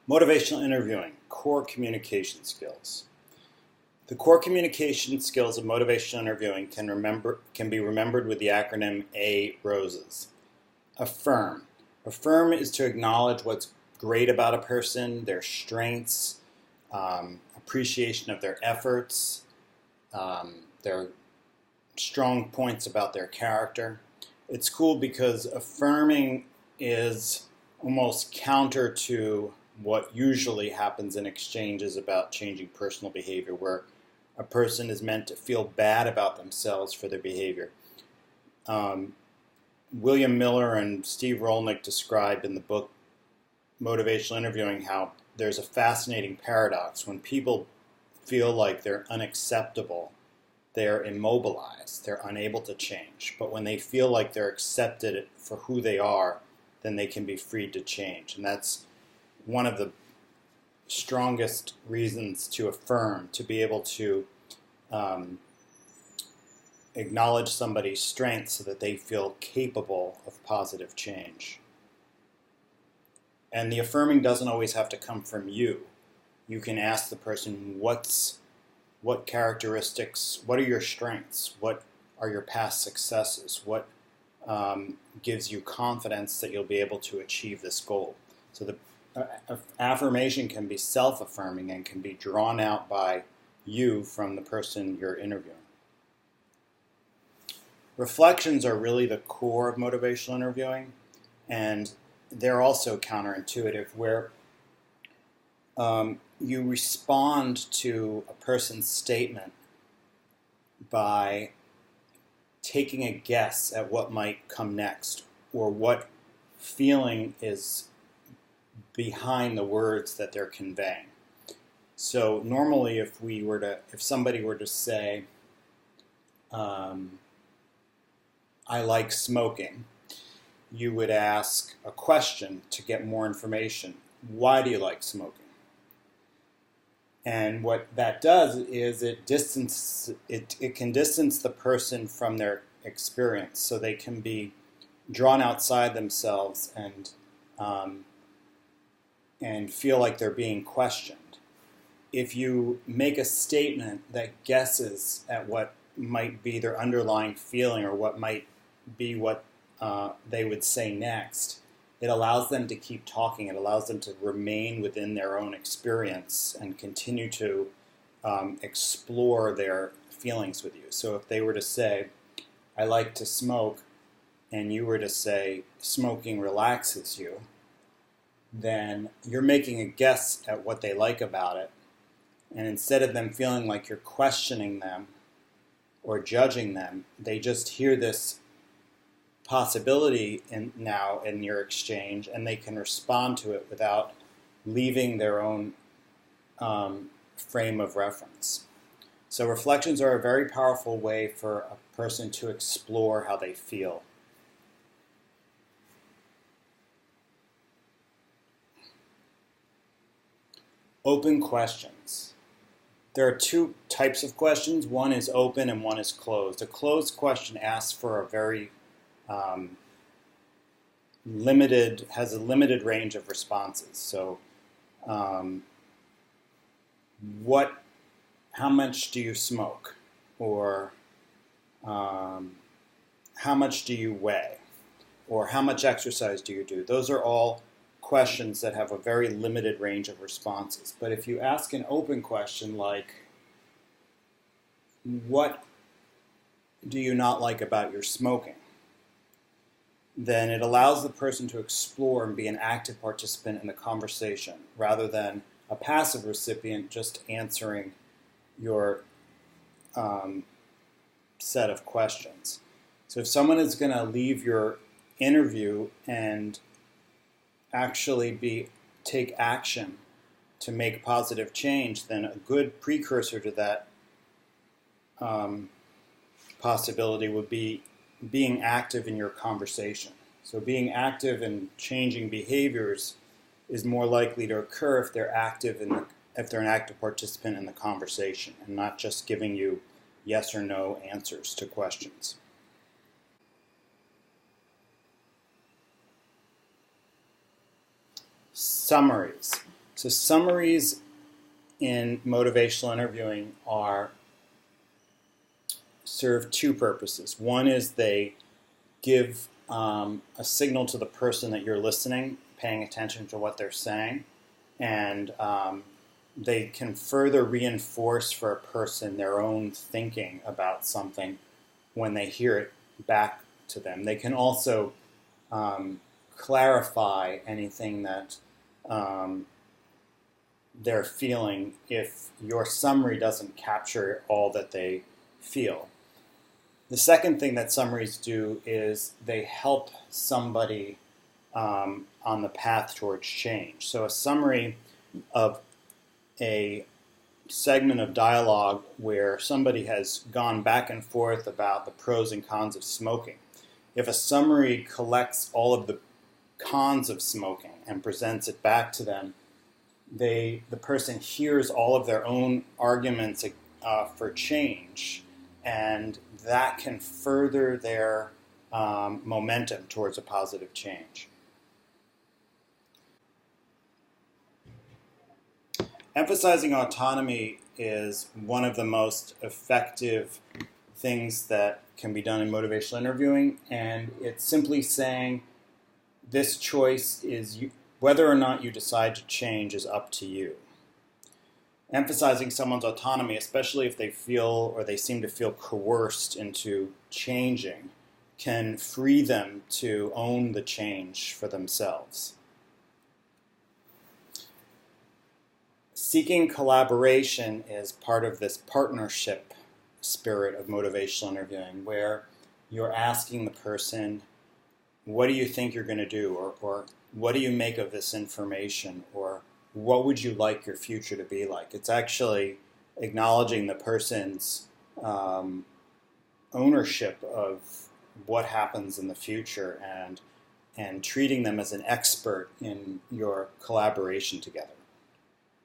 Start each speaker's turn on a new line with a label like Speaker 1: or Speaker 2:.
Speaker 1: Motivational interviewing, core communication skills. The core communication skills of motivational interviewing can be remembered with the acronym A ROSES. Affirm. Affirm is to acknowledge what's great about a person, their strengths, appreciation of their efforts, their strong points about their character. It's cool because affirming is almost counter to what usually happens in exchanges about changing personal behavior, where a person is meant to feel bad about themselves for their behavior. William Miller and Steve Rolnick described in the book Motivational Interviewing how there's a fascinating paradox. When people feel like they're unacceptable, they're immobilized, they're unable to change. But when they feel like they're accepted for who they are, then they can be freed to change. And that's one of the strongest reasons to affirm, to be able to acknowledge somebody's strengths so that they feel capable of positive change. And the affirming doesn't always have to come from you. You can ask the person, what characteristics, what are your strengths? What are your past successes? What gives you confidence that you'll be able to achieve this goal? So the affirmation can be self-affirming and can be drawn out by you from the person you're interviewing. Reflections are really the core of motivational interviewing, and they're also counterintuitive, where you respond to a person's statement by taking a guess at what might come next, or what feeling is behind the words that they're conveying. So normally if somebody were to say, I like smoking, you would ask a question to get more information. Why do you like smoking? And what that does is it can distance the person from their experience, so they can be drawn outside themselves and feel like they're being questioned. If you make a statement that guesses at what might be their underlying feeling, or what might be what they would say next, it allows them to keep talking. It allows them to remain within their own experience and continue to explore their feelings with you. So if they were to say, I like to smoke, and you were to say, smoking relaxes you, then you're making a guess at what they like about it. And instead of them feeling like you're questioning them or judging them, they just hear this possibility now in your exchange, and they can respond to it without leaving their own frame of reference. So reflections are a very powerful way for a person to explore how they feel. Open questions. There are two types of questions. One is open and one is closed. A closed question asks for a very has a limited range of responses. So, how much do you smoke? Or how much do you weigh? Or how much exercise do you do? Those are all questions that have a very limited range of responses. But if you ask an open question like, what do you not like about your smoking? Then it allows the person to explore and be an active participant in the conversation, rather than a passive recipient just answering your set of questions. So if someone is going to leave your interview and actually take action to make positive change, then a good precursor to that possibility would be being active in your conversation. So being active in changing behaviors is more likely to occur if they're an active participant in the conversation, and not just giving you yes or no answers to questions. Summaries. So summaries in motivational interviewing serve two purposes. One is they give a signal to the person that you're listening, paying attention to what they're saying, and they can further reinforce for a person their own thinking about something when they hear it back to them. They can also clarify anything that they're feeling if your summary doesn't capture all that they feel. The second thing that summaries do is they help somebody on the path towards change. So a summary of a segment of dialogue where somebody has gone back and forth about the pros and cons of smoking. If a summary collects all of the cons of smoking and presents it back to them, the person hears all of their own arguments for change, and that can further their momentum towards a positive change. Emphasizing autonomy is one of the most effective things that can be done in motivational interviewing, and it's simply saying this choice is whether or not you decide to change is up to you. Emphasizing someone's autonomy, especially if they feel or they seem to feel coerced into changing, can free them to own the change for themselves. Seeking collaboration is part of this partnership spirit of motivational interviewing, where you're asking the person, what do you think you're going to do? Or what do you make of this information? Or what would you like your future to be like? It's actually acknowledging the person's ownership of what happens in the future and treating them as an expert in your collaboration together.